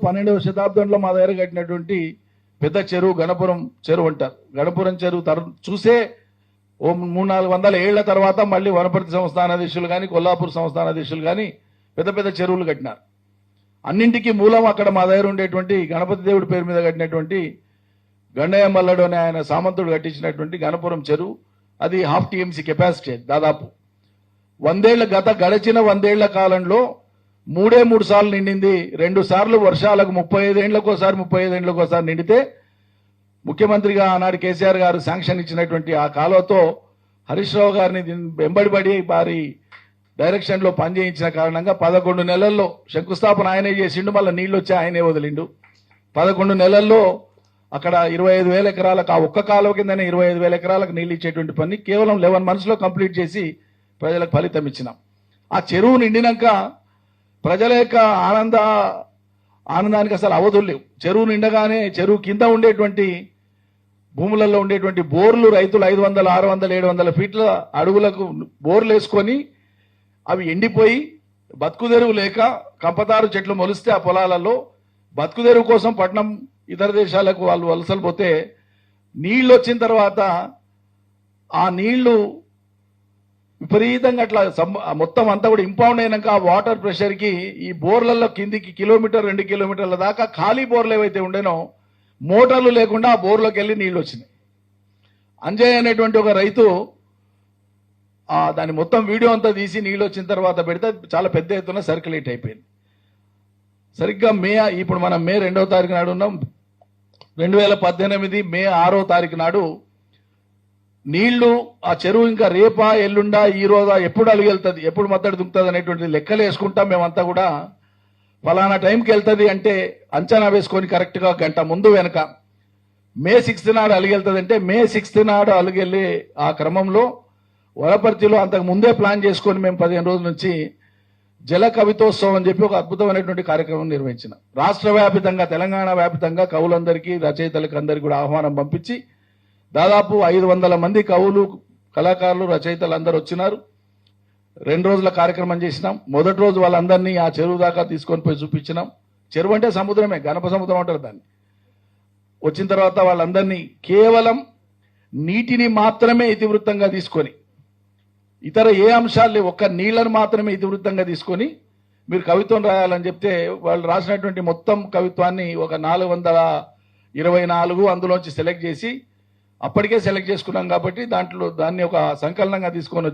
12వ శతాబ్దంలో మా దగ్గర కట్టినటువంటి పెద్ద చెరువు గణపురం చెరువు అంటారు. గణపురం చెరువు చూసే ఓ 300-400 ఏళ్ల తర్వాత మళ్ళీ వనపర్తి సంస్థానాధీశులు కానీ కొల్లాపూర్ సంస్థానాధీశులు కానీ పెద్ద పెద్ద చెరువులు కట్టినారు. అన్నింటికీ మూలం అక్కడ మా దగ్గర ఉండేటువంటి గణపతి దేవుడి పేరు మీద కట్టినటువంటి గండయ్య మల్లడు అనే ఆయన సామంతుడు కట్టించినటువంటి గణపురం చెరువు. అది 1/2 TMC కెపాసిటీ. దాదాపు గడిచిన 100 ఏళ్ల కాలంలో 3 సార్లు నిండింది. 2 సార్లు వర్షాలకు 35 ఏండ్లకోసారి నిండితే ముఖ్యమంత్రిగా ఆనాడు కేసీఆర్ గారు శాంక్షన్ ఇచ్చినటువంటి ఆ కాలువతో హరీష్ రావు గారిని వెంబడిపడి వారి డైరెక్షన్ లో పనిచేయించిన కారణంగా 11 నెలల్లో శంకుస్థాపన ఆయనే చేసిండు. మళ్ళీ నీళ్లు వచ్చి ఆయనే వదిలిండు. 11 నెలల్లో అక్కడ 25,000 ఎకరాలకు ఆ ఒక్క కాలువ కిందనే 25,000 ఎకరాలకు నీళ్లు ఇచ్చేటువంటి పని కేవలం 11 months లో కంప్లీట్ చేసి ప్రజలకు ఫలితం ఇచ్చినాం. ఆ చెరువు నిండినాక ప్రజల యొక్క ఆనందానికి అసలు అవధులు లేవు. చెరువు నిండగానే చెరువు కింద ఉండేటువంటి భూములలో ఉండేటువంటి బోర్లు రైతులు 500, 600, 700 ఫీట్ల అడుగులకు బోర్లు వేసుకొని అవి ఎండిపోయి బతుకుదెరువు లేక కంపతారు చెట్లు మొలిస్తే ఆ పొలాలలో బతుకుదెరువు కోసం పట్నం ఇతర దేశాలకు వాళ్ళు వలసలు పోతే నీళ్లు వచ్చిన తర్వాత ఆ నీళ్లు విపరీతంగా అట్లా మొత్తం అంతా కూడా ఇంపౌండ్ అయినాక ఆ వాటర్ ప్రెషర్ కి ఈ బోర్లలో కిందికి 1-2 కిలోమీటర్ల దాకా ఖాళీ బోర్లు ఏవైతే ఉండేనో మోటార్లు లేకుండా ఆ బోర్లోకి వెళ్ళి నీళ్లు వచ్చినాయి. అంజయ్ అనేటువంటి ఒక రైతు దాని మొత్తం వీడియో అంతా తీసి నీళ్ళు వచ్చిన తర్వాత పెడితే చాలా పెద్ద ఎత్తున సర్క్యులేట్ అయిపోయింది. సరిగ్గా ఇప్పుడు మనం మే 2వ తారీఖు నాడు ఉన్నాం. 2018 మే 6వ తారీఖు నాడు నీళ్లు ఆ చెరువు ఇంకా రేపా ఎల్లుండా ఈ రోజా ఎప్పుడు అలుగెళ్తుంది ఎప్పుడు మద్దతు దుంకుతుంది అనేటువంటి లెక్కలు వేసుకుంటాం. మేమంతా కూడా ఫలానా టైంకి వెళ్తుంది అంటే అంచనా వేసుకొని కరెక్ట్ గా గంట ముందు వెనక మే 6th నాడు అలుగెళ్తుంది అంటే మే 6th నాడు అలుగెళ్ళి ఆ క్రమంలో వనపర్తిలో అంతకు ముందే ప్లాన్ చేసుకొని మేము 15 రోజుల నుంచి జల కవితోత్సవం అని చెప్పి ఒక అద్భుతమైనటువంటి కార్యక్రమం నిర్వహించినాం. రాష్ట్ర వ్యాపితంగా తెలంగాణ వ్యాపితంగా కవులందరికీ రచయితలకు అందరికీ కూడా ఆహ్వానం పంపించి దాదాపు 500 మంది కవులు కళాకారులు రచయితలు అందరూ వచ్చినారు. 2 రోజుల కార్యక్రమం చేసినాం. మొదటి రోజు వాళ్ళందరినీ ఆ చెరువు దాకా తీసుకొని పోయి చూపించినాం. చెరువు అంటే సముద్రమే, గణప సముద్రం అంటారు దాన్ని. వచ్చిన తర్వాత వాళ్ళందరినీ కేవలం నీటిని మాత్రమే ఇతివృత్తంగా తీసుకొని ఇతర ఏ అంశాలు ఒక్క నీళ్లను మాత్రమే ఇతివృత్తంగా తీసుకొని మీరు కవిత్వం రాయాలని చెప్తే వాళ్ళు రాసినటువంటి మొత్తం కవిత్వాన్ని ఒక 424 అందులోంచి సెలెక్ట్ చేసి అప్పటికే సెలెక్ట్ చేసుకున్నాం కాబట్టి దాన్ని ఒక సంకలనంగా తీసుకొని వచ్చి